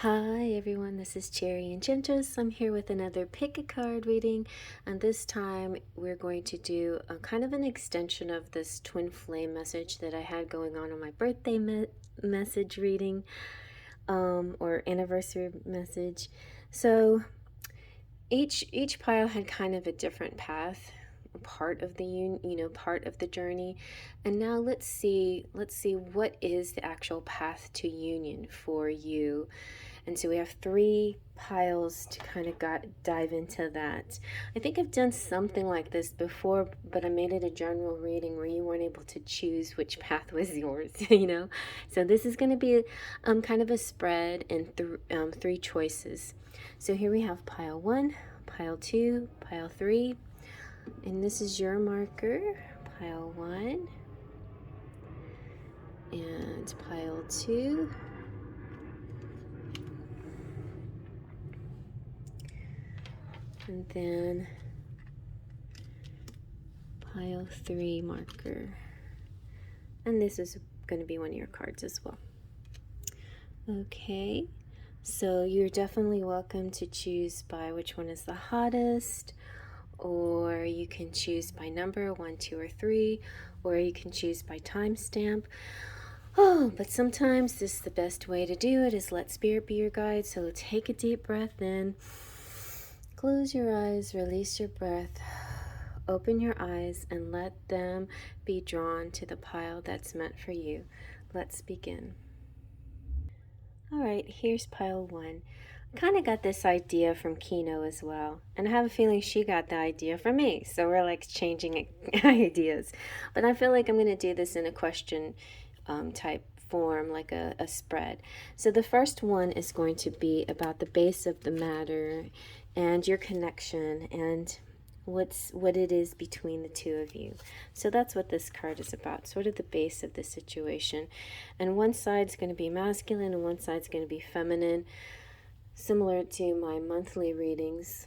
Hi everyone, this is Cherry Enchantress. I'm here with another pick a card reading, and this time we're going to do a kind of an extension of this twin flame message that I had going on my birthday message reading, or anniversary message. So each pile had kind of a different path, part of the part of the journey. And now let's see what is the actual path to union for you. And so we have 3 piles to kind of dive into that. I think I've done something like this before, but I made it a general reading where you weren't able to choose which path was yours, So this is going to be kind of a spread and 3 choices. So here we have pile 1, pile 2, pile 3, and this is your marker, pile 1, and pile 2, and then pile 3 marker. And this is going to be one of your cards as well. Okay, so you're definitely welcome to choose by which one is the hottest, or you can choose by number 1, 2, or 3, or you can choose by timestamp. Oh, but sometimes this is the best way to do it is let spirit be your guide. So take a deep breath in, close your eyes, release your breath, open your eyes, and let them be drawn to the pile that's meant for you. Let's begin. All right, here's pile 1. I kind of got this idea from Kino as well, and I have a feeling she got the idea from me, so we're like changing ideas. But I feel like I'm going to do this in a question type form, like a spread. So the first one is going to be about the base of the matter and your connection and what it is between the two of you. So that's what this card is about, sort of the base of the situation. And one side's going to be masculine and one side's going to be feminine, similar to my monthly readings.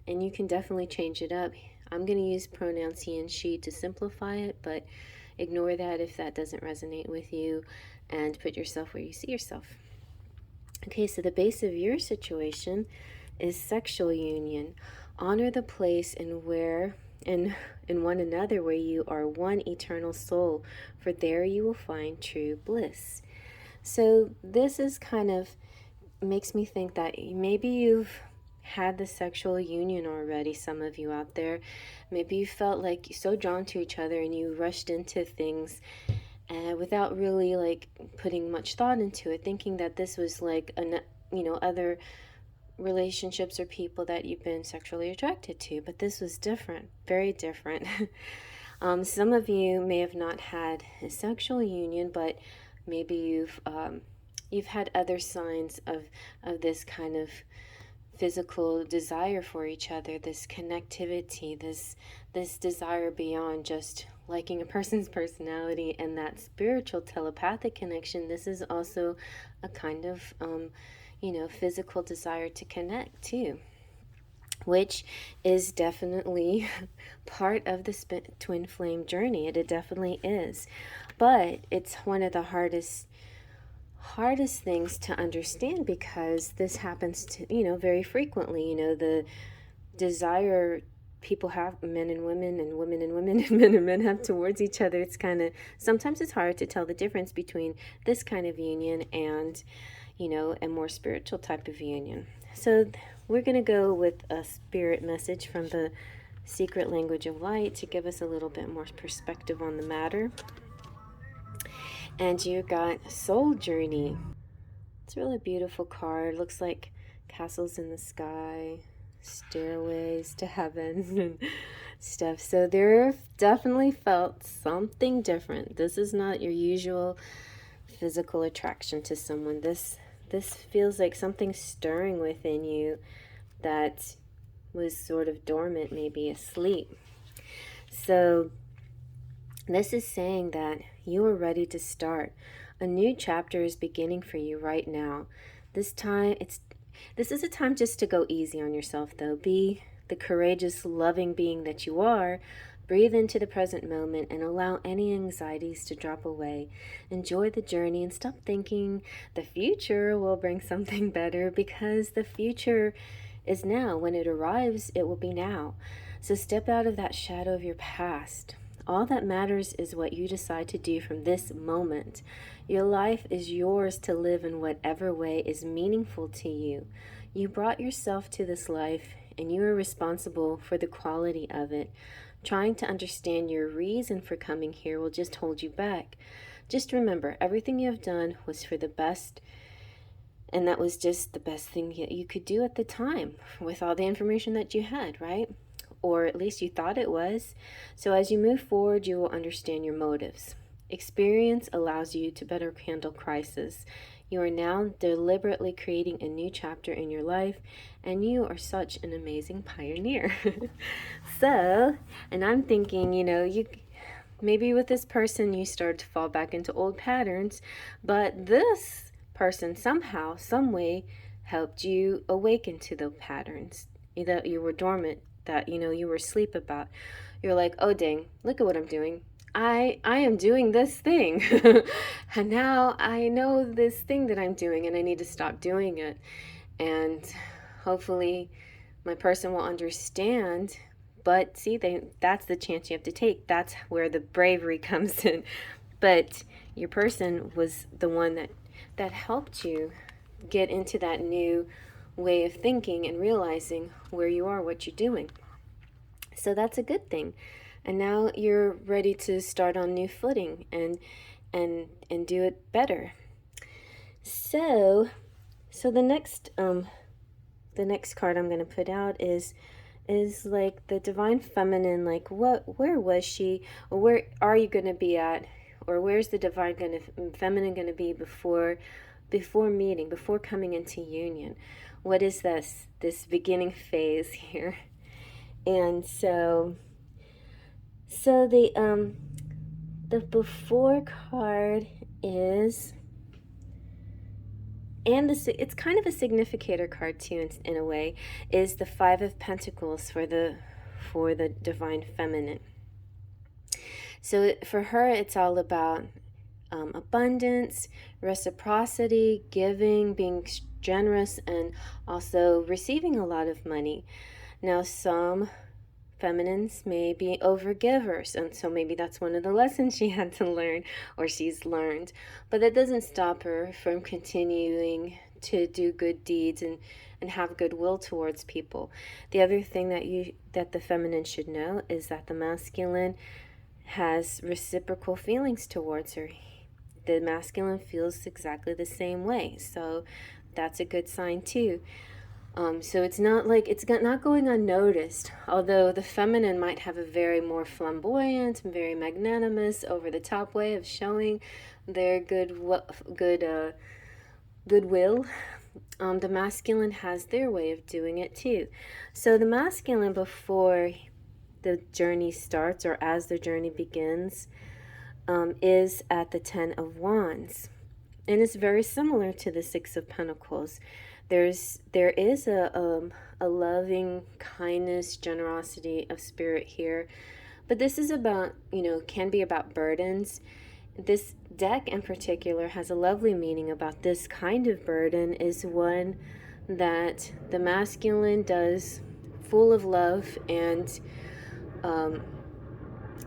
And you can definitely change it up. I'm going to use pronouns he and she to simplify it, but ignore that if that doesn't resonate with you, and put yourself where you see yourself. Okay, so the base of your situation is sexual union. Honor the place in one another where you are one eternal soul, for there you will find true bliss. So this is kind of makes me think that maybe you've had the sexual union already, some of you out there. Maybe you felt like you're so drawn to each other and you rushed into things without really like putting much thought into it, thinking that this was like other relationships or people that you've been sexually attracted to. But this was different, very different. Some of you may have not had a sexual union, but maybe you've had other signs of this kind of physical desire for each other, this connectivity, this desire beyond just liking a person's personality, and that spiritual telepathic connection. This is also a kind of physical desire to connect too, which is definitely part of the twin flame journey. It definitely is, but it's one of the hardest things to understand, because this happens to very frequently. The desire people have, men and women and women and women and men and men have towards each other, it's kind of, sometimes it's hard to tell the difference between this kind of union and a more spiritual type of union. So we're going to go with a spirit message from the secret language of light to give us a little bit more perspective on the matter. And you got Soul Journey. It's a really beautiful card. Looks like castles in the sky, stairways to heaven and stuff. So there definitely felt something different. This is not your usual physical attraction to someone. This feels like something stirring within you that was sort of dormant, maybe asleep. So this is saying that you are ready to start. A new chapter is beginning for you right now. This is a time just to go easy on yourself, though. Be the courageous, loving being that you are, Breathe into the present moment and allow any anxieties to drop away. Enjoy the journey and stop thinking the future will bring something better, because the future is now. When it arrives, it will be now. So step out of that shadow of your past. All that matters is what you decide to do from this moment. Your life is yours to live in whatever way is meaningful to you. You brought yourself to this life, and you are responsible for the quality of it. Trying to understand your reason for coming here will just hold you back. Just remember, everything you have done was for the best, and that was just the best thing you could do at the time with all the information that you had, right? Or at least you thought it was. So as you move forward, you will understand your motives. Experience allows you to better handle crisis. You are now deliberately creating a new chapter in your life, and you are such an amazing pioneer. So, and I'm thinking, you maybe with this person you start to fall back into old patterns, but this person somehow, some way helped you awaken to the patterns that you were dormant, that you were asleep about. You're like, oh dang, look at what I'm doing. I am doing this thing. And now I know this thing that I'm doing, and I need to stop doing it. And hopefully my person will understand. But see, that's the chance you have to take. That's where the bravery comes in. But your person was the one that helped you get into that new way of thinking and realizing where you are, what you're doing. So that's a good thing. And now you're ready to start on new footing and do it better. So the next card I'm going to put out is like the divine feminine. Like, where was she, or where are you going to be at, or where's the divine feminine going to be before meeting, before coming into union? What is this beginning phase here? And so the before card is, and it's kind of a significator card too, in a way, is the Five of Pentacles for the divine feminine. So for her, it's all about abundance, reciprocity, giving, being generous, and also receiving a lot of money. Now, some feminines may be overgivers, and so maybe that's one of the lessons she had to learn, or she's learned. But that doesn't stop her from continuing to do good deeds and have goodwill towards people. The other thing that the feminine should know is that the masculine has reciprocal feelings towards her. The masculine feels exactly the same way, so that's a good sign too. So it's not like it's not going unnoticed, although the feminine might have a very more flamboyant, very magnanimous, over-the-top way of showing their goodwill. The masculine has their way of doing it too. So the masculine, before the journey starts, or as the journey begins, is at the Ten of Wands. And it's very similar to the Six of Pentacles. There is a loving kindness, generosity of spirit here. But this is about, can be about burdens. This deck in particular has a lovely meaning about this kind of burden, is one that the masculine does full of love, and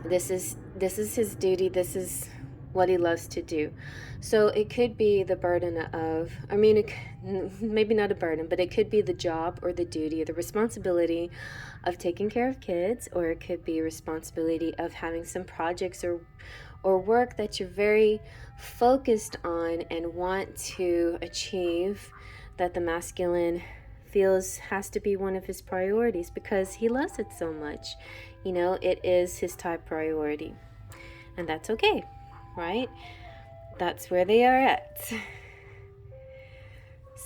this is his duty. This is what he loves to do. So it could be the burden of, maybe not a burden, but it could be the job or the duty or the responsibility of taking care of kids, or it could be responsibility of having some projects or work that you're very focused on and want to achieve, that the masculine feels has to be one of his priorities because he loves it so much. It is his top priority, and that's okay. Right? That's where they are at.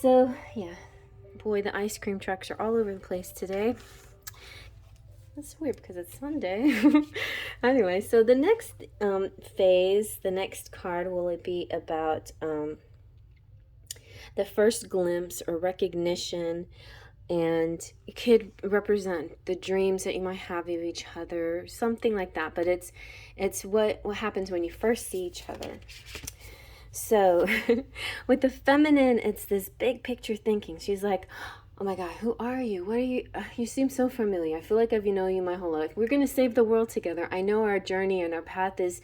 So, yeah. Boy, the ice cream trucks are all over the place today. That's weird because it's Sunday. Anyway, so the next phase, the next card will be about the first glimpse or recognition and it could represent the dreams that you might have of each other, something like that. But it's what happens when you first see each other. So with the feminine, it's this big picture thinking. She's like, oh my God, who are you? What are you? You seem so familiar. I feel like I've known you my whole life. We're going to save the world together. I know our journey and our path is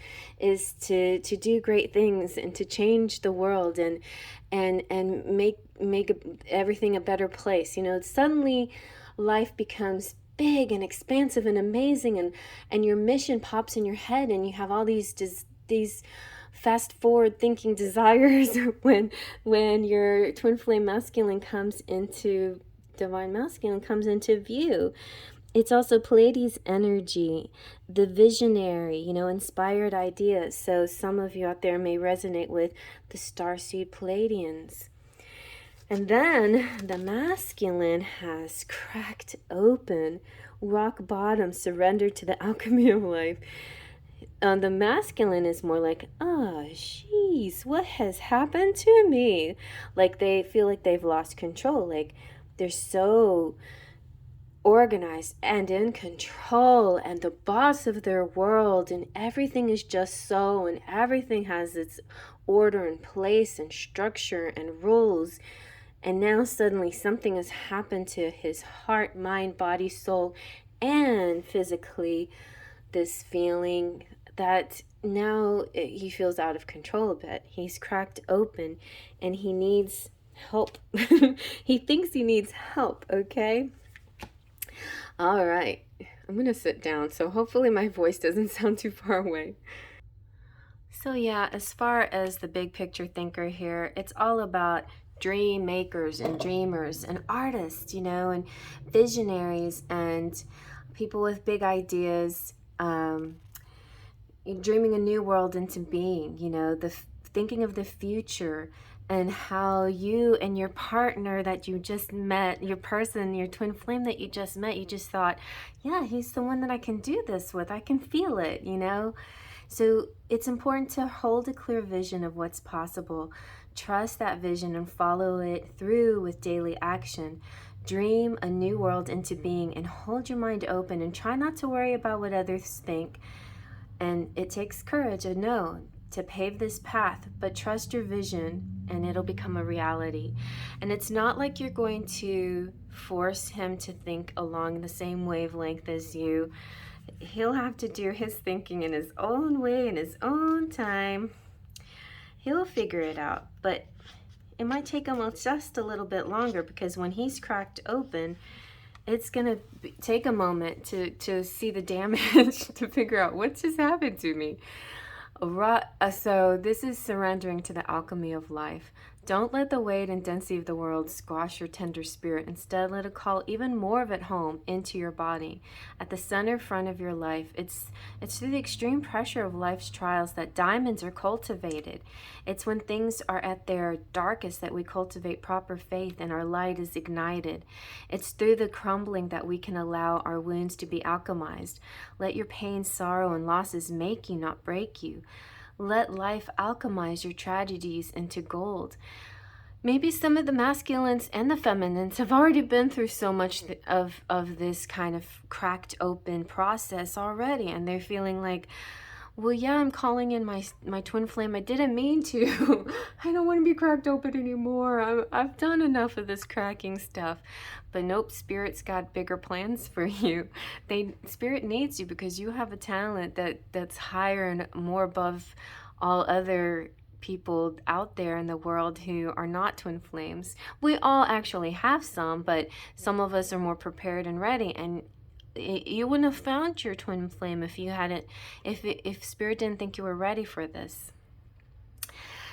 to do great things and to change the world and make everything a better place. Suddenly life becomes big and expansive and amazing, and your mission pops in your head, and you have all these fast forward thinking desires when your twin flame masculine comes into divine masculine comes into view. It's also Pleiades energy, the visionary, inspired ideas. So some of you out there may resonate with the Starseed Pleiadians. And then the masculine has cracked open, rock bottom, surrendered to the alchemy of life. The masculine is more like, oh, jeez, what has happened to me? Like they feel like they've lost control. Like they're so organized and in control and the boss of their world, and everything is just so, and everything has its order and place and structure and rules. And now suddenly something has happened to his heart, mind, body, soul, and physically. This feeling that now he feels out of control a bit. He's cracked open and he needs help. He thinks he needs help, okay? All right, I'm gonna sit down, so hopefully my voice doesn't sound too far away. So yeah, as far as the big picture thinker here, it's all about dream makers and dreamers and artists, and visionaries and people with big ideas, dreaming a new world into being, thinking of the future and how you and your partner that you just met, your person, your twin flame that you just met, you just thought, yeah, he's the one that I can do this with. I can feel it, So it's important to hold a clear vision of what's possible. Trust that vision and follow it through with daily action. Dream a new world into being and hold your mind open and try not to worry about what others think. And it takes courage, I know, to pave this path, but trust your vision and it'll become a reality. And it's not like you're going to force him to think along the same wavelength as you. He'll have to do his thinking in his own way, in his own time. He'll figure it out, but it might take him just a little bit longer, because when he's cracked open, it's going to take a moment to see the damage, to figure out what just happened to me. So this is surrendering to the alchemy of life. Don't let the weight and density of the world squash your tender spirit. Instead, let it call even more of it home into your body. At the center front of your life, it's through the extreme pressure of life's trials that diamonds are cultivated. It's when things are at their darkest that we cultivate proper faith and our light is ignited. It's through the crumbling that we can allow our wounds to be alchemized. Let your pain, sorrow, and losses make you, not break you. Let life alchemize your tragedies into gold. Maybe some of the masculines and the feminines have already been through so much of this kind of cracked open process already, and they're feeling like, well, yeah, I'm calling in my twin flame. I didn't mean to. I don't want to be cracked open anymore. I've done enough of this cracking stuff. But nope, Spirit's got bigger plans for you. Spirit needs you because you have a talent that's higher and more above all other people out there in the world who are not twin flames. We all actually have some, but some of us are more prepared and ready, and you wouldn't have found your twin flame if you hadn't, if Spirit didn't think you were ready for this.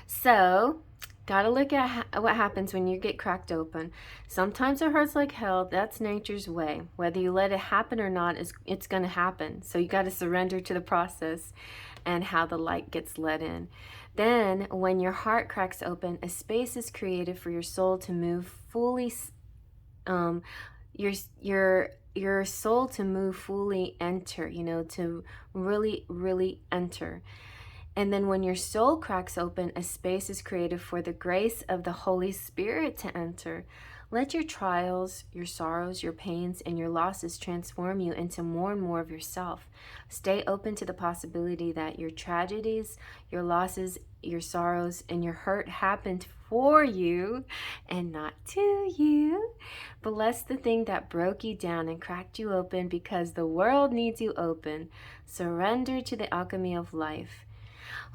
So gotta look at what happens when you get cracked open. Sometimes it hurts like hell. That's nature's way. Whether you let it happen or not, it's gonna happen. So you gotta surrender to the process and how the light gets let in. Then when your heart cracks open, a space is created for your soul to move fully, your soul to move fully, enter, to really, really enter. And then when your soul cracks open, a space is created for the grace of the Holy Spirit to enter. Let your trials, your sorrows, your pains, and your losses transform you into more and more of yourself. Stay open to the possibility that your tragedies, your losses, your sorrows, and your hurt happened for you and not to you. Bless the thing that broke you down and cracked you open because the world needs you open. Surrender to the alchemy of life.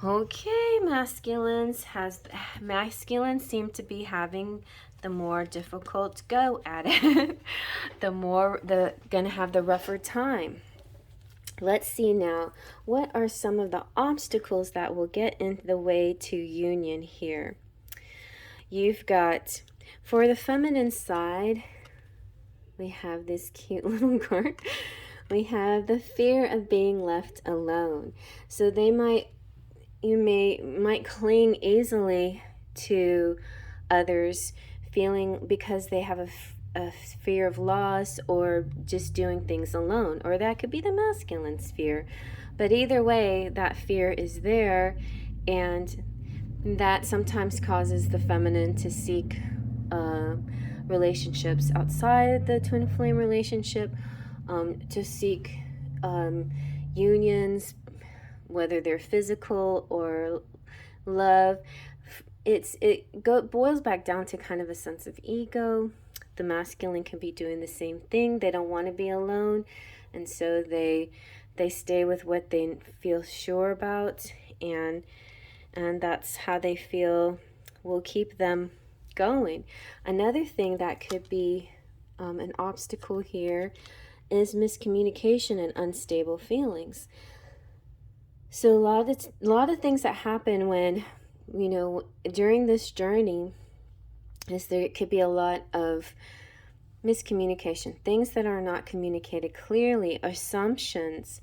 Okay, masculines seem to be having the more difficult go at it. the gonna have the rougher time. Let's see now, what are some of the obstacles that will get in the way to union here? You've got, for the feminine side, we have this cute little card. We have the fear of being left alone. So you might cling easily to others, feeling because they have a fear of loss or just doing things alone, or that could be the masculine sphere. But either way, that fear is there, and that sometimes causes the feminine to seek relationships outside the twin flame relationship, to seek unions, whether they're physical or love. It boils back down to kind of a sense of ego. The masculine can be doing the same thing. They don't want to be alone, and so they stay with what they feel sure about, and that's how they feel will keep them going. Another thing that could be an obstacle here is miscommunication and unstable feelings. So a lot of things that happen when, during this journey is there could be a lot of miscommunication, things that are not communicated clearly, assumptions,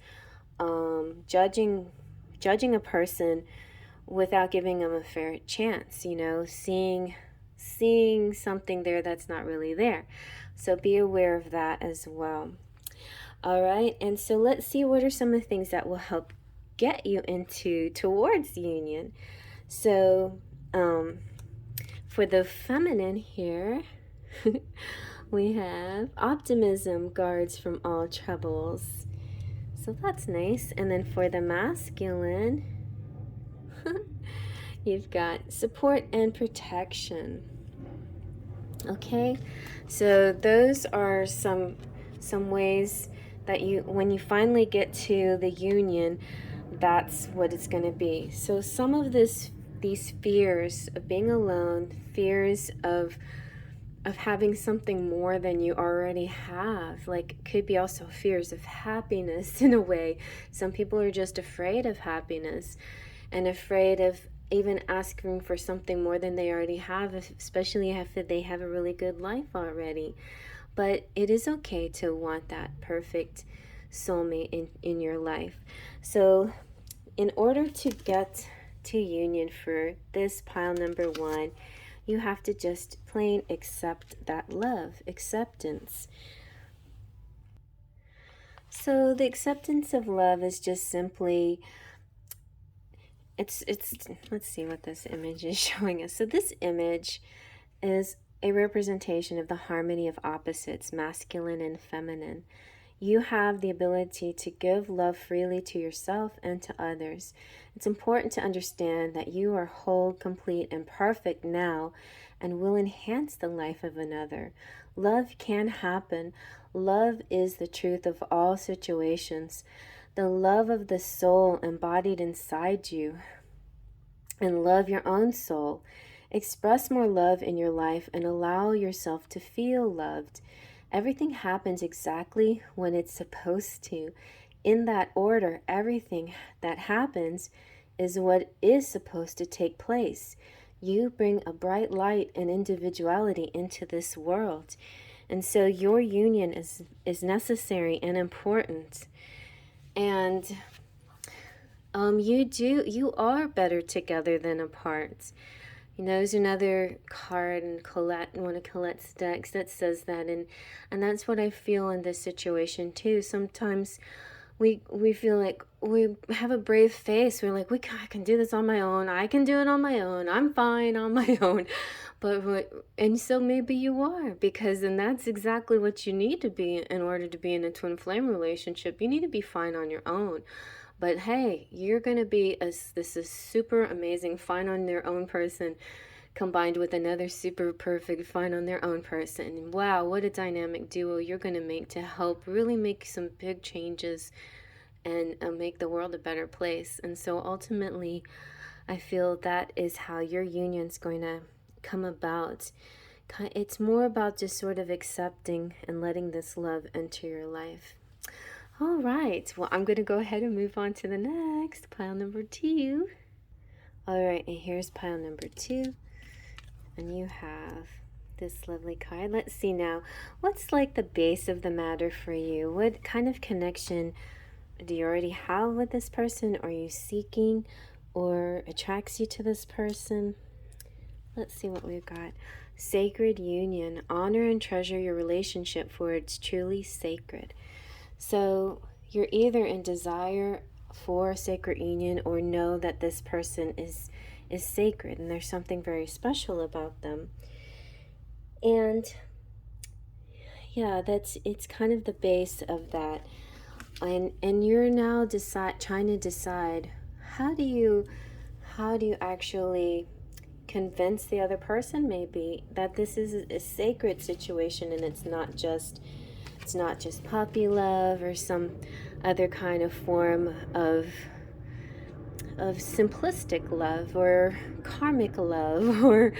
judging a person without giving them a fair chance, seeing something there that's not really there. So be aware of that as well. All right, and so let's see what are some of the things that will help get you towards union. So for the feminine here, we have optimism guards from all troubles. So that's nice. And then for the masculine, you've got support and protection. Okay, so those are some ways that when you finally get to the union, that's what it's going to be. So some of these fears of being alone, fears of having something more than you already have, like could be also fears of happiness in a way. Some people are just afraid of happiness and afraid of even asking for something more than they already have, especially if they have a really good life already. But it is okay to want that perfect soulmate in your life. So in order to get to union for this pile number 1, you have to just plain accept that love, acceptance. So the acceptance of love is just simply, it's let's see what this image is showing us. So this image is a representation of the harmony of opposites, masculine and feminine. You have the ability to give love freely to yourself and to others. It's important to understand that you are whole, complete, and perfect now and will enhance the life of another. Love can happen. Love is the truth of all situations. The love of the soul embodied inside you. And love your own soul. Express more love in your life and allow yourself to feel loved. Everything happens exactly when it's supposed to. In that order, everything that happens is what is supposed to take place. You bring a bright light and individuality into this world. And so your union is necessary and important. And you are better together than apart. There's another card in one of Colette's decks that says that, and that's what I feel in this situation too. Sometimes we feel like we have a brave face. We're like, I can do this on my own. I can do it on my own. I'm fine on my own. And so maybe you are, because then that's exactly what you need to be in order to be in a twin flame relationship. You need to be fine on your own. But hey, you're going to be this is super amazing fine on their own person combined with another super perfect fine on their own person. And wow, what a dynamic duo you're going to make to help really make some big changes and make the world a better place. And so ultimately, I feel that is how your union's going to come about. It's more about just sort of accepting and letting this love enter your life. All right, well, I'm going to go ahead and move on to the next pile number 2. All right, and here's pile number 2. And you have this lovely card. Let's see now. What's like the base of the matter for you? What kind of connection do you already have with this person? Are you seeking or attracts you to this person? Let's see what we've got. Sacred union. Honor and treasure your relationship, for it's truly sacred. So you're either in desire for a sacred union or know that this person is sacred and there's something very special about them. And yeah, it's kind of the base of that. And you're now trying to decide how do you actually convince the other person maybe that this is a sacred situation and it's not just puppy love or some other kind of form of simplistic love or karmic love or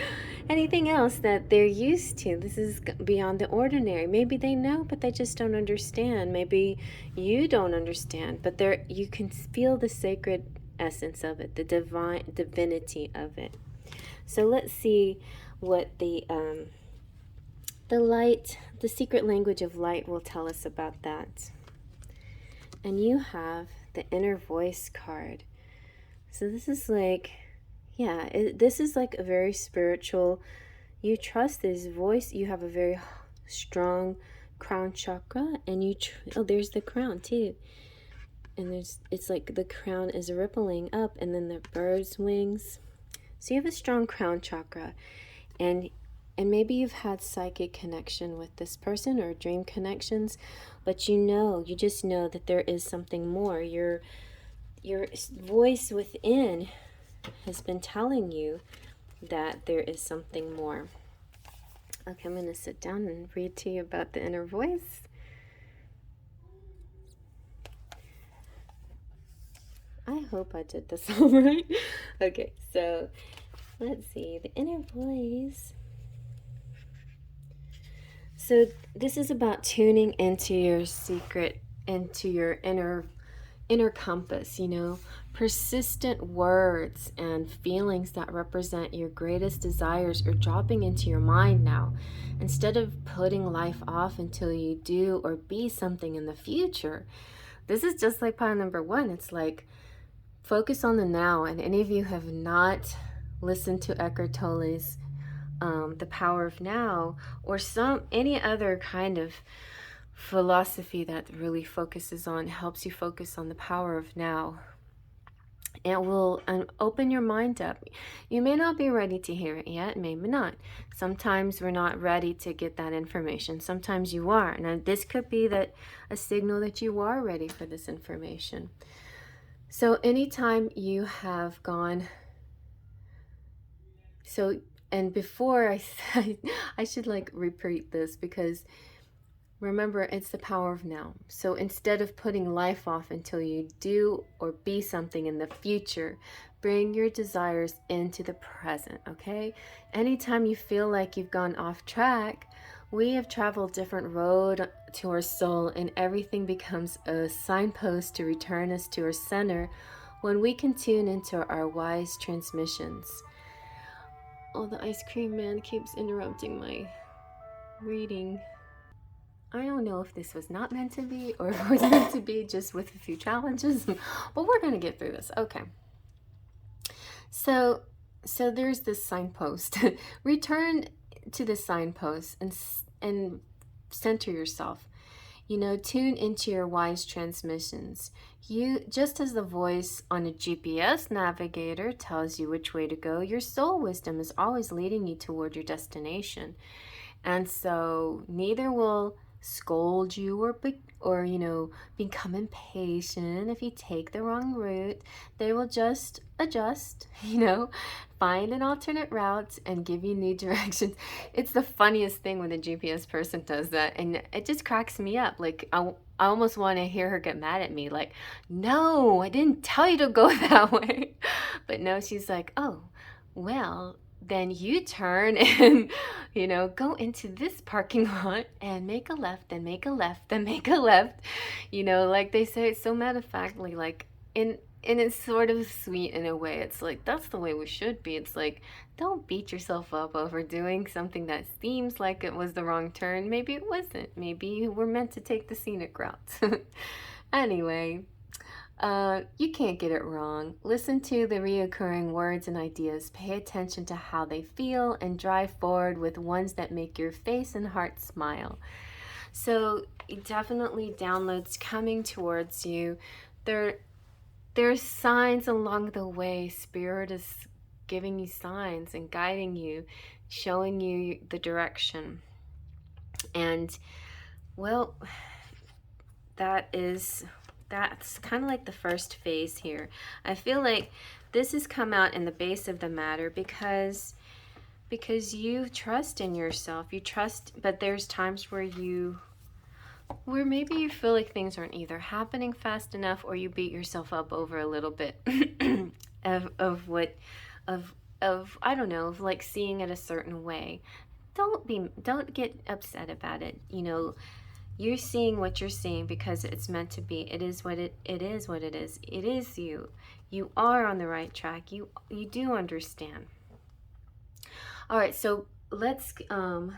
anything else that they're used to. This is beyond the ordinary. Maybe they know, but they just don't understand. Maybe you don't understand, but you can feel the sacred essence of it, the divinity of it. So let's see what the light, the secret language of light will tell us about that. And you have the inner voice card. So this is like, yeah, this is like a very spiritual, you trust this voice, you have a very strong crown chakra, and there's the crown too. And it's like the crown is rippling up, and then the bird's wings. So you have a strong crown chakra, and maybe you've had psychic connection with this person or dream connections, but you just know that there is something more. Your voice within has been telling you that there is something more. Okay, I'm going to sit down and read to you about the inner voice. I hope I did this all right. Okay, so let's see. The inner voice. So this is about tuning into your secret, into your inner compass, persistent words and feelings that represent your greatest desires are dropping into your mind now. Instead of putting life off until you do or be something in the future, this is just like pile number 1. It's like, focus on the now. And any of you have not listened to Eckhart Tolle's The Power of Now, or any other kind of philosophy that really helps you focus on the power of now. It will open your mind up. You may not be ready to hear it yet, maybe not. Sometimes we're not ready to get that information. Sometimes you are. And this could be a signal that you are ready for this information. So anytime you have gone, and before I should repeat this, because remember, it's the power of now. So instead of putting life off until you do or be something in the future, bring your desires into the present, okay? Anytime you feel like you've gone off track, we have traveled different road to our soul, and everything becomes a signpost to return us to our center when we can tune into our wise transmissions. Oh, the ice cream man keeps interrupting my reading. I don't know if this was not meant to be or if it was meant to be just with a few challenges, but we're going to get through this. Okay. So there's this signpost. Return to the signpost and center yourself. You know, tune into your wise transmissions. You, just as the voice on a GPS navigator tells you which way to go, your soul wisdom is always leading you toward your destination. And so neither will scold you or become impatient if you take the wrong route. They will just adjust, find an alternate route and give you new directions. It's the funniest thing when a GPS person does that, and it just cracks me up. Like I almost want to hear her get mad at me, like, no, I didn't tell you to go that way. But no, she's like, oh, well, then you turn and go into this parking lot and make a left, then make a left, then make a left. Like they say it so matter of factly, like and it's sort of sweet in a way. It's like, that's the way we should be. It's like, don't beat yourself up over doing something that seems like it was the wrong turn. Maybe it wasn't. Maybe you were meant to take the scenic route. Anyway, you can't get it wrong. Listen to the reoccurring words and ideas. Pay attention to how they feel and drive forward with ones that make your face and heart smile. So definitely downloads coming towards you. There's signs along the way. Spirit is giving you signs and guiding you, showing you the direction. And well, that's kind of like the first phase here. I feel like this has come out in the base of the matter because you trust in yourself. You trust, but there's times where maybe you feel like things aren't either happening fast enough, or you beat yourself up over a little bit of I don't know, of like seeing it a certain way. Don't get upset about it. You're seeing what you're seeing because it's meant to be. It is what it is. It is you. You are on the right track. You do understand. All right, so let's kind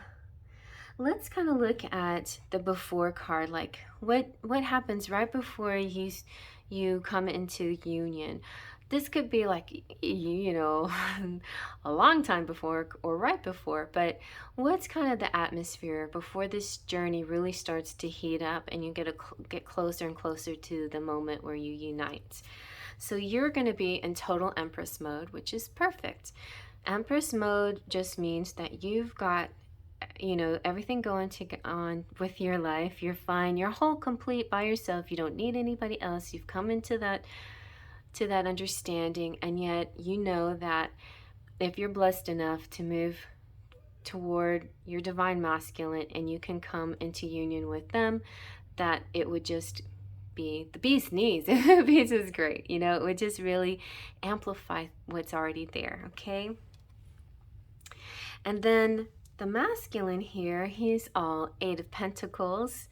of look at the before card. Like what happens right before you come into union. This could be like, a long time before or right before, but what's kind of the atmosphere before this journey really starts to heat up and you get closer and closer to the moment where you unite? So you're going to be in total Empress mode, which is perfect. Empress mode just means that you've got everything going on with your life. You're fine. You're whole, complete by yourself. You don't need anybody else. You've come into that understanding, and yet you know that if you're blessed enough to move toward your divine masculine and you can come into union with them, that it would just be the bee's knees. The bees is great. It would just really amplify what's already there. Okay. And then the masculine here, he's all 8 of Pentacles.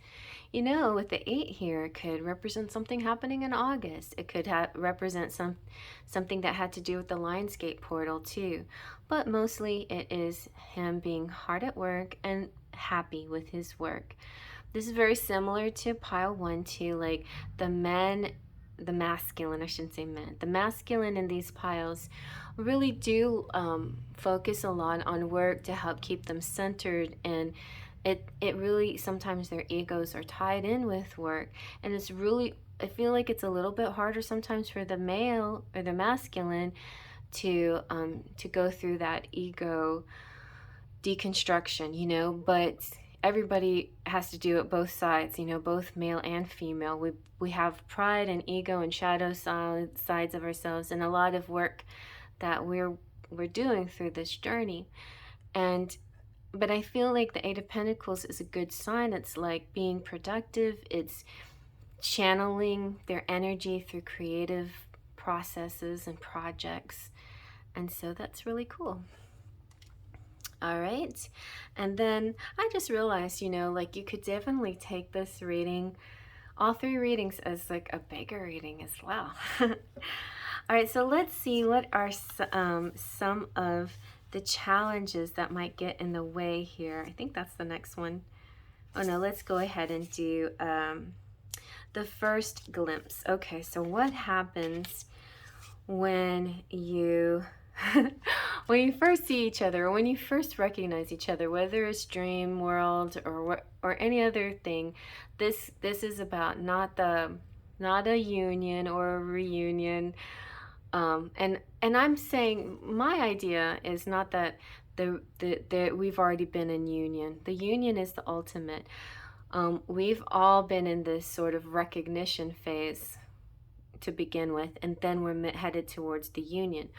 With the 8 here, it could represent something happening in August. It could represent something that had to do with the Lionsgate portal too. But mostly it is him being hard at work and happy with his work. This is very similar to pile 1 too, like the masculine, I shouldn't say men. The masculine in these piles really do focus a lot on work to help keep them centered, and it really, sometimes their egos are tied in with work, and it's really, I feel like it's a little bit harder sometimes for the male or the masculine to go through that ego deconstruction, but everybody has to do it both sides, both male and female. We have pride and ego and shadow sides of ourselves, and a lot of work that we're doing through this journey. But I feel like the 8 of Pentacles is a good sign. It's like being productive. It's channeling their energy through creative processes and projects. And so that's really cool. All right. And then I just realized, like you could definitely take this reading, all 3 readings, as like a bigger reading as well. All right. So let's see, what are some of the challenges that might get in the way here. I think that's the next one. Oh no, let's go ahead and do the first glimpse. Okay, so what happens when you when you first see each other, or when you first recognize each other, whether it's dream world or any other thing, this is about not a union or a reunion. And I'm saying my idea is not that the we've already been in union. The union is the ultimate. We've all been in this sort of recognition phase to begin with, and then we're headed towards the union.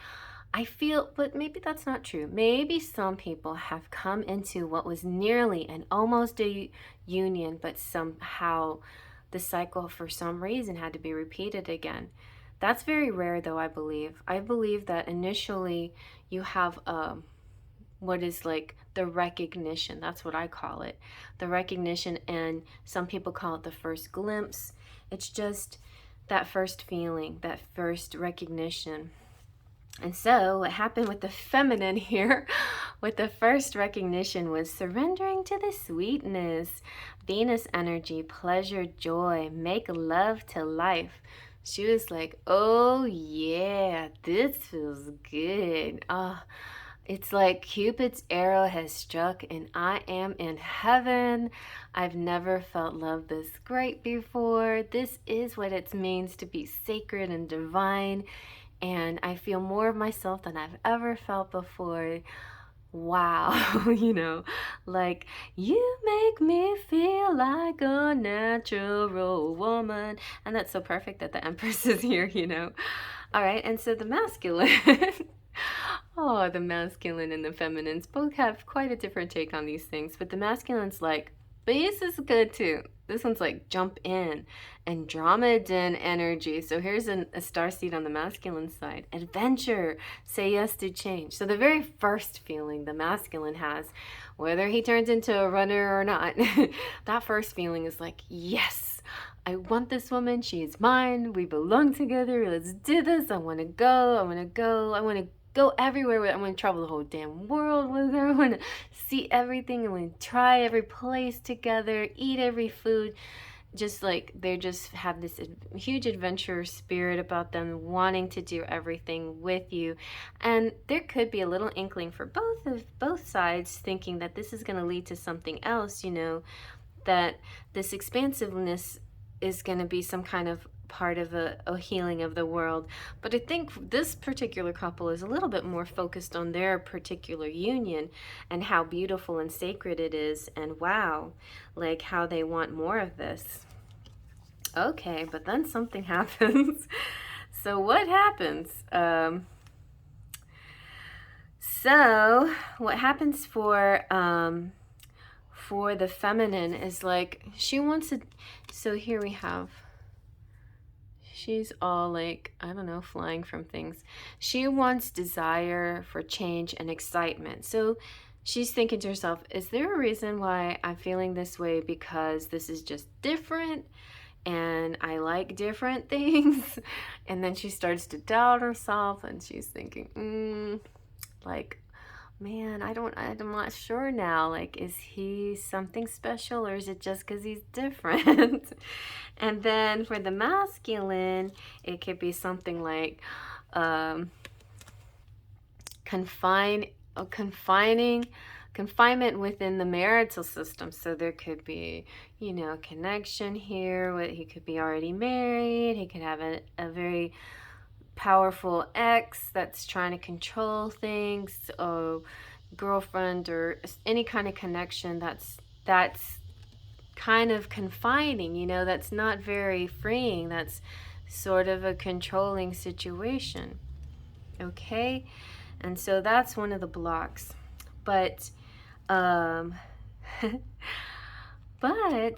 I feel, but maybe that's not true. Maybe some people have come into what was nearly and almost a union, but somehow the cycle for some reason had to be repeated again. That's very rare, though, I believe. I believe that initially you have what is like the recognition. That's what I call it. The recognition, and some people call it the first glimpse. It's just that first feeling, that first recognition. And so what happened with the feminine here, with the first recognition, was surrendering to the sweetness, Venus energy, pleasure, joy, make love to life. She was like, oh yeah, this feels good. It's like Cupid's arrow has struck and I am in heaven. I've never felt love this great before. This is what it means to be sacred and divine. And I feel more of myself than I've ever felt before. Wow, like you make me feel like a natural woman. And that's so perfect that the Empress is here. All right, and so the masculine. Oh, the masculine and the feminines both have quite a different take on these things, but the masculine's like, base is good too. This one's like jump in, Andromedan energy. So here's a starseed on the masculine side. Adventure, say yes to change. So the very first feeling the masculine has, whether he turns into a runner or not, that first feeling is like, yes, I want this woman. She is mine. We belong together. Let's do this. I want to go. I want to go. I want to go everywhere with. I want to travel the whole damn world with her. I want to see everything. I want to try every place together, eat every food. Just like they just have this huge adventure spirit about them, wanting to do everything with you. And there could be a little inkling for both sides, thinking that this is going to lead to something else, that this expansiveness is going to be some kind of part of a healing of the world. But I think this particular couple is a little bit more focused on their particular union and how beautiful and sacred it is, and wow, like how they want more of this. Okay, but then something happens. So what happens? So what happens for the feminine is like she wants to. So here we have, she's all like, I don't know, flying from things. She wants desire for change and excitement. So she's thinking to herself, is there a reason why I'm feeling this way? Because this is just different and I like different things. And then she starts to doubt herself and she's thinking, like, man, I'm not sure now. Like, is he something special or is it just because he's different? And then for the masculine, it could be something like confinement within the marital system. So there could be, connection here. He could be already married. He could have a very powerful ex that's trying to control things, or girlfriend, or any kind of connection that's kind of confining, that's not very freeing, that's sort of a controlling situation. Okay, and so that's one of the blocks. But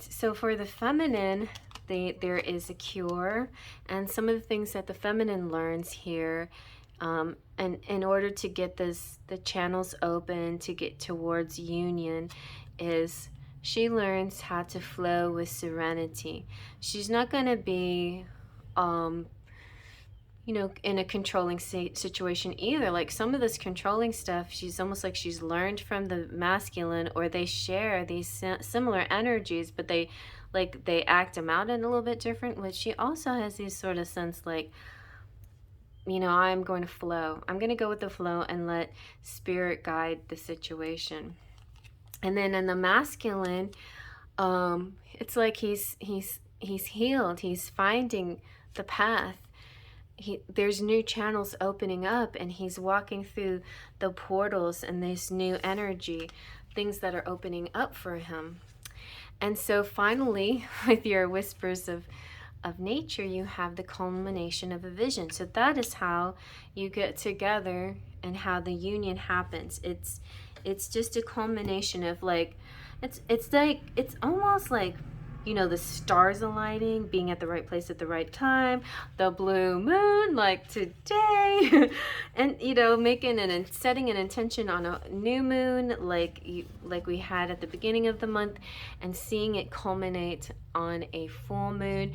so for the feminine, there is a cure, and some of the things that the feminine learns here, and in order to get the channels open to get towards union, is she learns how to flow with serenity. She's not going to be in a controlling situation either. Like some of this controlling stuff, she's almost like she's learned from the masculine, or they share these similar energies, but they act them out in a little bit different. But she also has these sort of sense like you know, I'm going to flow. I'm going to go with the flow and let spirit guide the situation. And then in the masculine, it's like he's healed. He's finding the path. There's new channels opening up, and he's walking through the portals and this new energy, things that are opening up for him. And so finally, with your whispers of nature, you have the culmination of a vision. So that is how you get together and how the union happens. It's just a culmination of like, it's almost like, you know, the stars aligning, being at the right place at the right time, the blue moon like today, and you know, setting an intention on a new moon like we had at the beginning of the month, and seeing it culminate on a full moon.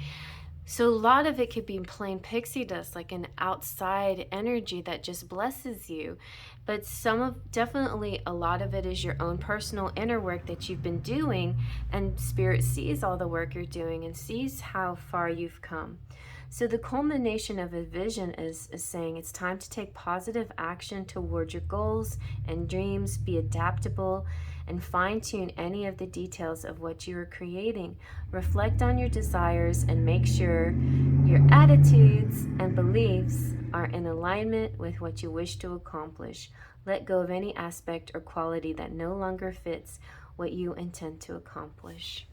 So a lot of it could be plain pixie dust, like an outside energy that just blesses you. But definitely a lot of it is your own personal inner work that you've been doing, and Spirit sees all the work you're doing and sees how far you've come. So the culmination of a vision is saying it's time to take positive action toward your goals and dreams, be adaptable, and fine-tune any of the details of what you are creating. Reflect on your desires and make sure your attitudes and beliefs are in alignment with what you wish to accomplish. Let go of any aspect or quality that no longer fits what you intend to accomplish.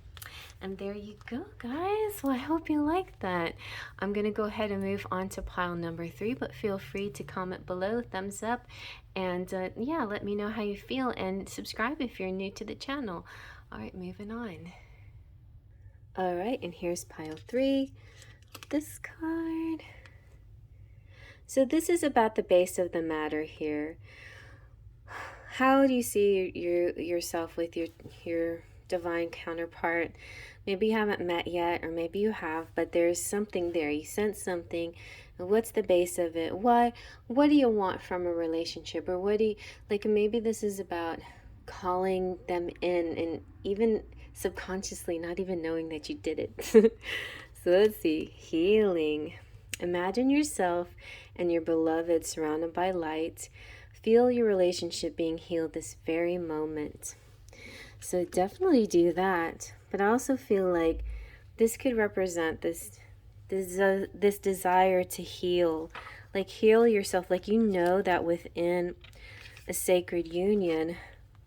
And there you go, guys. Well, I hope you liked that. I'm going to go ahead and move on to pile number 3, but feel free to comment below, thumbs up, and yeah, let me know how you feel, and subscribe if you're new to the channel. All right, moving on. All right, and here's pile 3, this card. So this is about the base of the matter here. How do you see yourself with your divine counterpart? Maybe you haven't met yet, or maybe you have, but there's something there. You sense something. What's the base of it? What do you want from a relationship? Or what do you, like, maybe this is about calling them in, and even subconsciously not even knowing that you did it. So let's see. Healing. Imagine yourself and your beloved surrounded by light. Feel your relationship being healed this very moment. So definitely do that. But I also feel like this could represent this desire to heal. Like, heal yourself. Like, you know that within a sacred union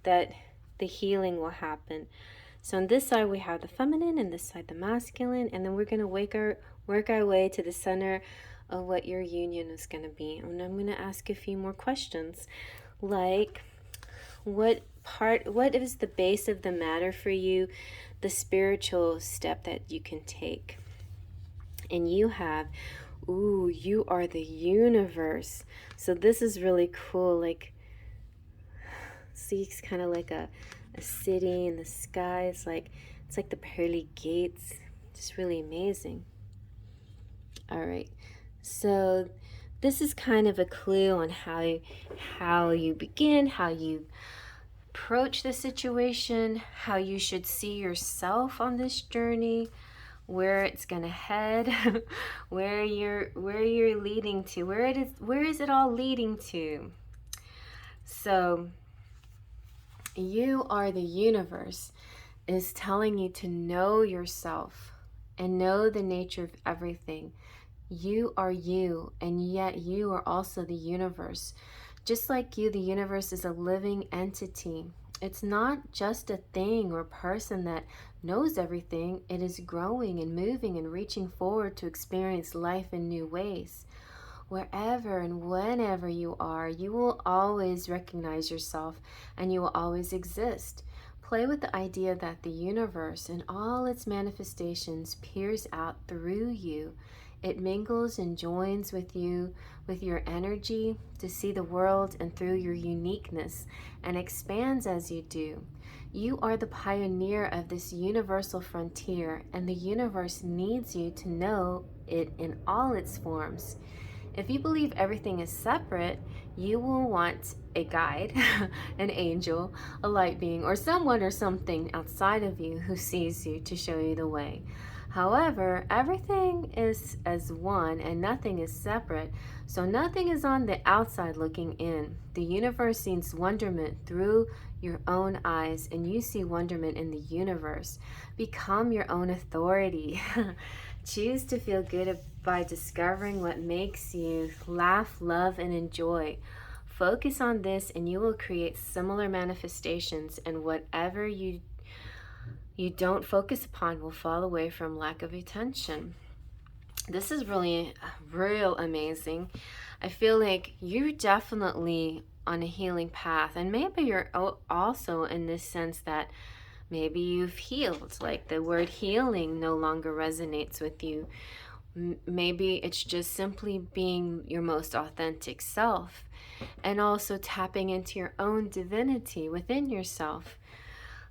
that the healing will happen. So on this side we have the feminine, and this side the masculine, and then we're going to work our way to the center of what your union is going to be. And I'm going to ask a few more questions, like what is the base of the matter for you, the spiritual step that you can take. And you have, ooh, you are the universe. So this is really cool. Like, see, it's kind of like a city in the sky. It's like the pearly gates. Just really amazing. All right, so this is kind of a clue on how you begin, how you approach the situation, how you should see yourself on this journey, where it's gonna head, where you're leading to, where is it all leading to. So you are the universe is telling you to know yourself and know the nature of everything. You are you, and yet you are also the universe. Just like you, the universe is a living entity. It's not just a thing or person that knows everything. It is growing and moving and reaching forward to experience life in new ways. Wherever and whenever you are, you will always recognize yourself, and you will always exist. Play with the idea that the universe and all its manifestations peers out through you. It mingles and joins with you, with your energy, to see the world and through your uniqueness, and expands as you do. You are the pioneer of this universal frontier, and the universe needs you to know it in all its forms. If you believe everything is separate, you will want a guide, an angel, a light being, or someone or something outside of you who sees you to show you the way. However, everything is as one and nothing is separate. So nothing is on the outside looking in. The universe sees wonderment through your own eyes, and you see wonderment in the universe. Become your own authority. Choose to feel good by discovering what makes you laugh, love, and enjoy. Focus on this and you will create similar manifestations, and whatever you don't focus upon will fall away from lack of attention. This is really real amazing. I feel like you're definitely on a healing path, and maybe you're also in this sense that maybe you've healed, like the word healing no longer resonates with you. Maybe it's just simply being your most authentic self, and also tapping into your own divinity within yourself.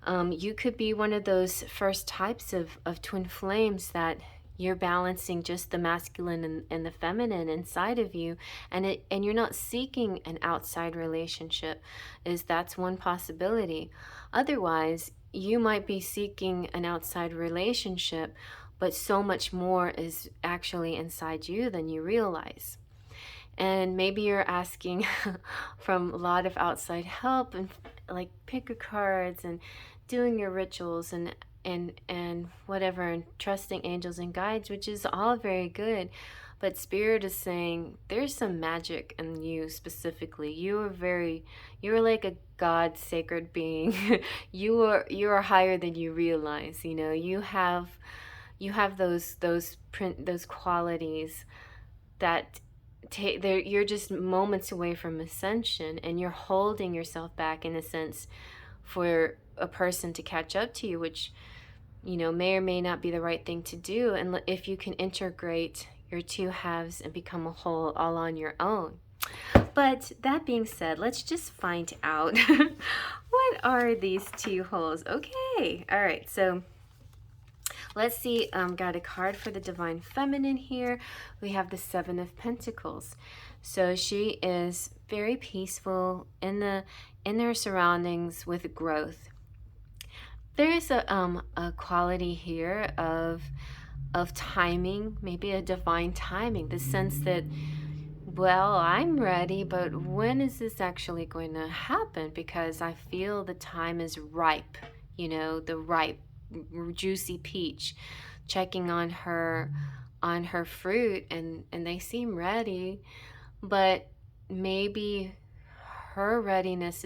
You could be one of those first types of twin flames that you're balancing just the masculine and the feminine inside of you, and you're not seeking an outside relationship. That's one possibility. Otherwise, you might be seeking an outside relationship, but so much more is actually inside you than you realize. And maybe you're asking from a lot of outside help, and like picker cards and doing your rituals and whatever, and trusting angels and guides, which is all very good. But Spirit is saying there's some magic in you specifically. You're like a God sacred being. you are higher than you realize. You know, you have those qualities that you're just moments away from ascension, and you're holding yourself back in a sense for a person to catch up to you, which, you know, may or may not be the right thing to do. And if you can integrate your two halves and become a whole all on your own. But that being said, let's just find out what are these two wholes. Okay, all right, so let's see. Got a card for the Divine Feminine here. We have the Seven of Pentacles. So she is very peaceful in their surroundings with growth. There is a quality here of timing, maybe a divine timing, the sense that, well, I'm ready, but when is this actually going to happen? Because I feel the time is ripe, you know, the ripe, juicy peach, checking on her fruit, and they seem ready, but maybe her readiness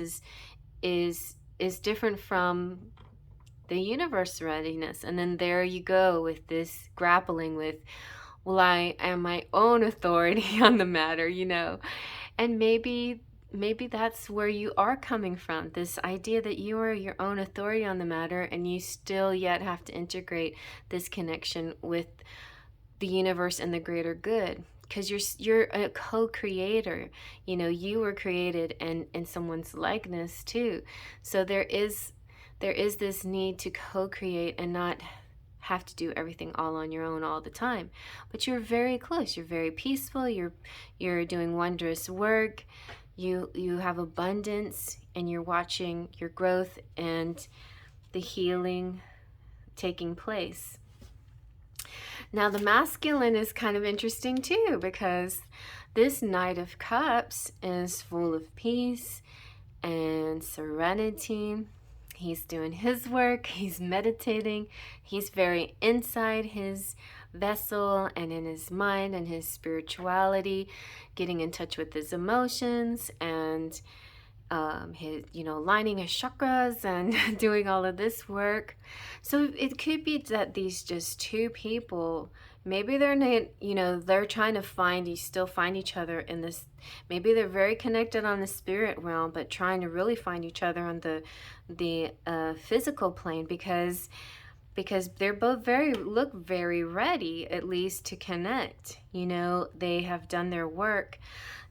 is different from the universe readiness. And then there you go with this grappling with, well, I am my own authority on the matter, you know. And maybe that's where you are coming from, this idea that you are your own authority on the matter, and you still yet have to integrate this connection with the universe and the greater good, because you're a co-creator. You know, you were created in someone's likeness too. So there is this need to co-create and not have to do everything all on your own all the time. But you're very close. You're very peaceful. You're doing wondrous work. You have abundance, and you're watching your growth and the healing taking place. Now the masculine is kind of interesting too, because this Knight of Cups is full of peace and serenity. He's doing his work, he's meditating, he's very inside his vessel and in his mind and his spirituality, getting in touch with his emotions and his, you know, lining his chakras and doing all of this work. So it could be that these just two people, maybe they're not, you know, they're trying to find each other in this. Maybe they're very connected on the spirit realm, but trying to really find each other on the physical plane, because they're both look very ready, at least, to connect. You know, they have done their work.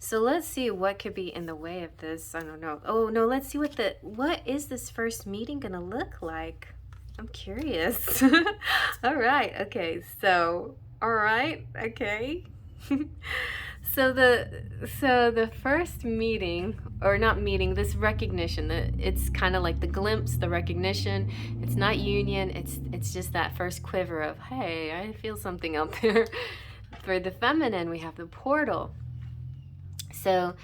So let's see what could be in the way of this. I don't know. Oh no, let's see what is this first meeting gonna look like. I'm curious. All right, okay, so all right, okay. So the first meeting, or not meeting, this recognition, that it's kind of like the glimpse, the recognition. It's not union. It's just that first quiver of, hey, I feel something out there. For the feminine, we have the portal. So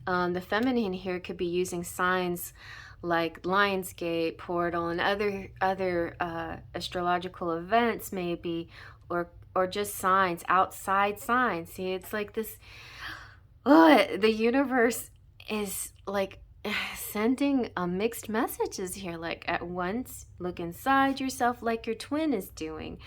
the feminine here could be using signs like Lionsgate, portal, and other astrological events, maybe, or just signs, outside signs. See, it's like this. Oh, the universe is like sending mixed messages here. Like, at once, look inside yourself like your twin is doing,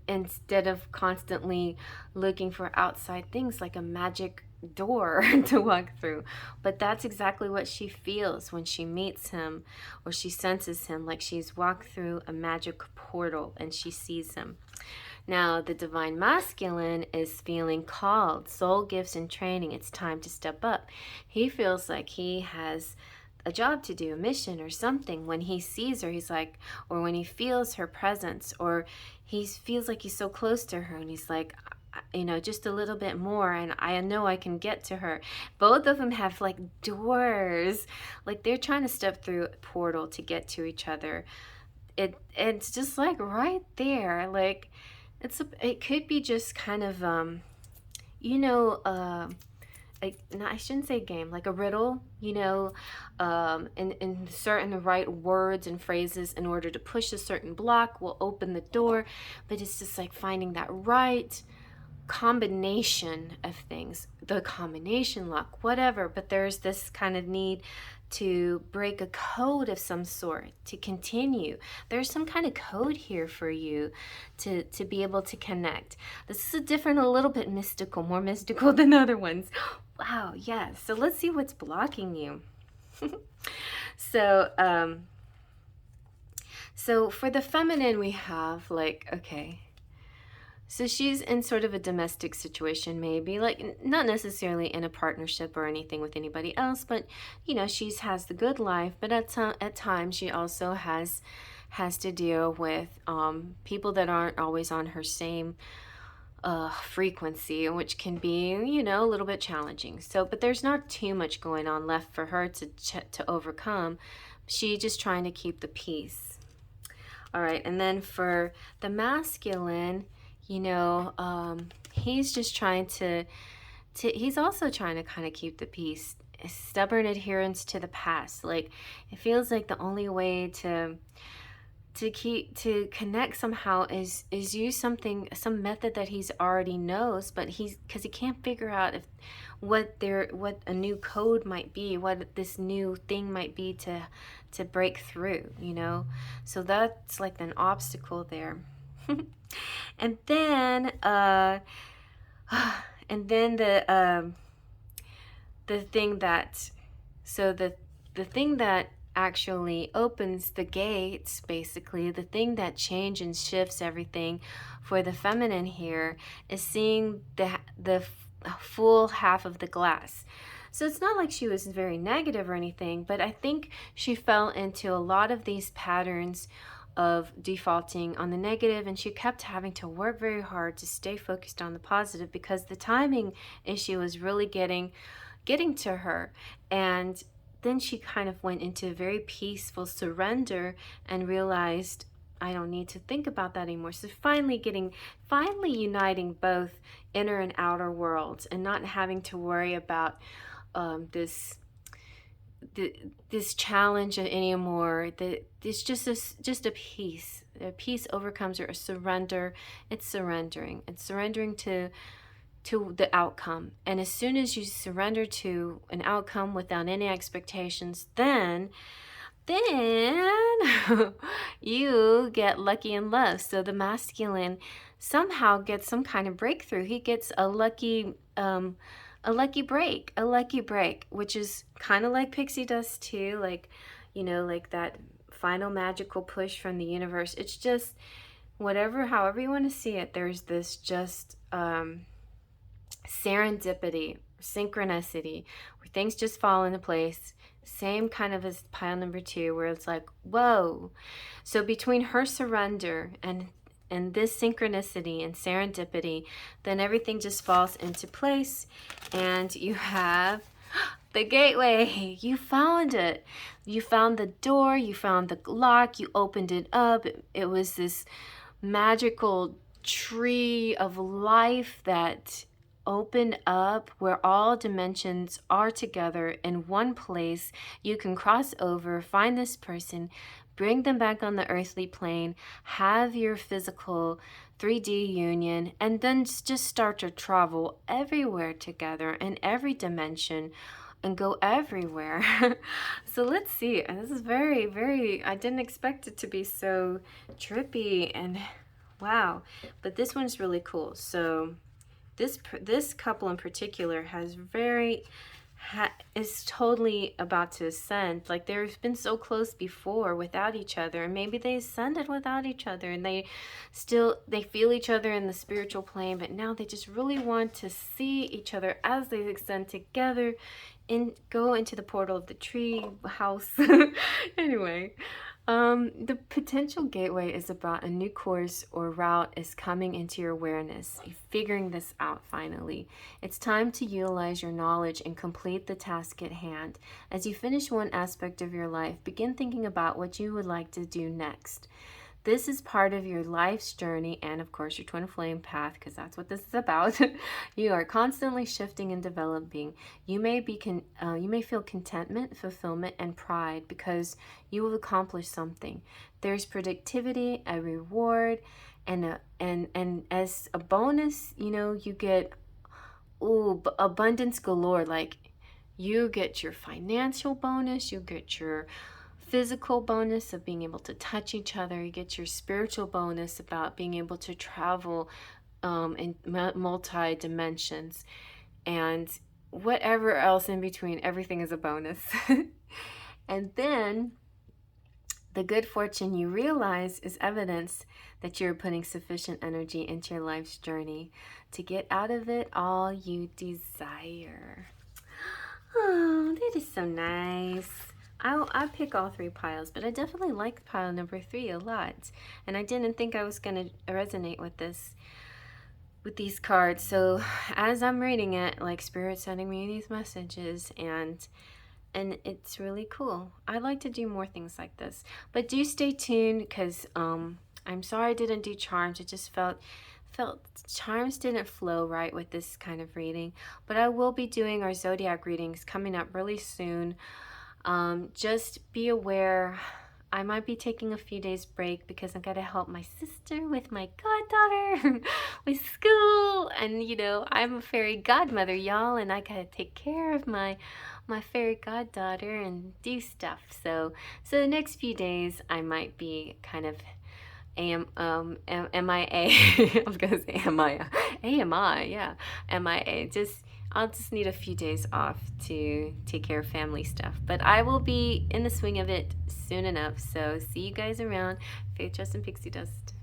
instead of constantly looking for outside things like a magic door to walk through. But that's exactly what she feels when she meets him, or she senses him, like she's walked through a magic portal and she sees him. Now, the divine masculine is feeling called, soul gifts and training. It's time to step up. He feels like he has a job to do, a mission or something. When he sees her, he's like, or when he feels her presence, or he feels like he's so close to her, and he's like, just a little bit more, and I know I can get to her. Both of them have like doors, like they're trying to step through a portal to get to each other. It's just like right there, like it could be just kind of no, I shouldn't say game, like a riddle, in certain right words and phrases in order to push a certain block will open the door. But it's just like finding that right combination of things, the combination lock, whatever. But there's this kind of need to break a code of some sort to continue. There's some kind of code here for you to be able to connect. This is a little bit mystical, more mystical than other ones. Wow, yeah. So let's see what's blocking you. So for the feminine, we have like, okay, so she's in sort of a domestic situation, maybe, like not necessarily in a partnership or anything with anybody else, but she has the good life. But at times she also has to deal with people that aren't always on her same frequency, which can be a little bit challenging. So, but there's not too much going on left for her to overcome. She's just trying to keep the peace. All right, and then for the masculine, he's just trying to he's also trying to kind of keep the peace. A stubborn adherence to the past. Like, it feels like the only way to connect somehow is use some method that he's already knows, but because he can't figure out what a new code might be, what this new thing might be to break through, so that's like an obstacle there. And then the thing that the thing that actually opens the gates, basically the thing that changes and shifts everything for the feminine here, is seeing the full half of the glass. So it's not like she was very negative or anything, but I think she fell into a lot of these patterns of defaulting on the negative, and she kept having to work very hard to stay focused on the positive, because the timing issue was really getting to her. And then she kind of went into a very peaceful surrender and realized, I don't need to think about that anymore. So finally uniting both inner and outer worlds, and not having to worry about this challenge anymore. It's just a peace. A peace overcomes, or a surrender. It's surrendering. It's surrendering to the outcome. And as soon as you surrender to an outcome without any expectations, then you get lucky in love. So the masculine somehow gets some kind of breakthrough. He gets a lucky break, which is kind of like pixie dust too, like like that final magical push from the universe. It's just however you want to see it, there's this just serendipity, synchronicity, where things just fall into place. Same kind of as pile number 2, where it's like, whoa. So between her surrender and and this synchronicity and serendipity, then everything just falls into place, and you have the gateway. You found it. You found the door, you found the lock, you opened it up. It was this magical tree of life that opened up, where all dimensions are together in one place. You can cross over, find this person, bring them back on the earthly plane, have your physical 3D union, and then just start to travel everywhere together in every dimension and go everywhere. So let's see. This is very, very, I didn't expect it to be so trippy and wow. But this one's really cool. So this couple in particular has is totally about to ascend. Like, they've been so close before without each other, and maybe they ascended without each other, and they feel each other in the spiritual plane, but now they just really want to see each other as they ascend together and go into the portal of the tree house. Anyway, the potential gateway is about a new course or route is coming into your awareness. You're figuring this out finally. It's time to utilize your knowledge and complete the task at hand. As you finish one aspect of your life, begin thinking about what you would like to do next. This is part of your life's journey and, of course, your twin flame path, because that's what this is about. You are constantly shifting and developing. You may feel contentment, fulfillment, and pride because you will accomplish something. There's productivity, a reward, and as a bonus, you get abundance galore. Like, you get your financial bonus, you get your physical bonus of being able to touch each other, you get your spiritual bonus about being able to travel in multi dimensions, and whatever else in between, everything is a bonus. And then the good fortune you realize is evidence that you're putting sufficient energy into your life's journey to get out of it all you desire. Oh, that is so nice. I pick all three piles, but I definitely like pile number 3 a lot. And I didn't think I was going to resonate with these cards. So as I'm reading it, like, Spirit's sending me these messages, and it's really cool. I'd like to do more things like this. But do stay tuned, because I'm sorry I didn't do charms. It just felt charms didn't flow right with this kind of reading. But I will be doing our zodiac readings coming up really soon. Just be aware, I might be taking a few days break because I've got to help my sister with my goddaughter with school, and I'm a fairy godmother, y'all, and I gotta take care of my fairy goddaughter and do stuff. So the next few days I might be kind of MIA. I was gonna say AMI, yeah, MIA. I'll just need a few days off to take care of family stuff. But I will be in the swing of it soon enough. So see you guys around. Faith, Trust, and Pixie Dust.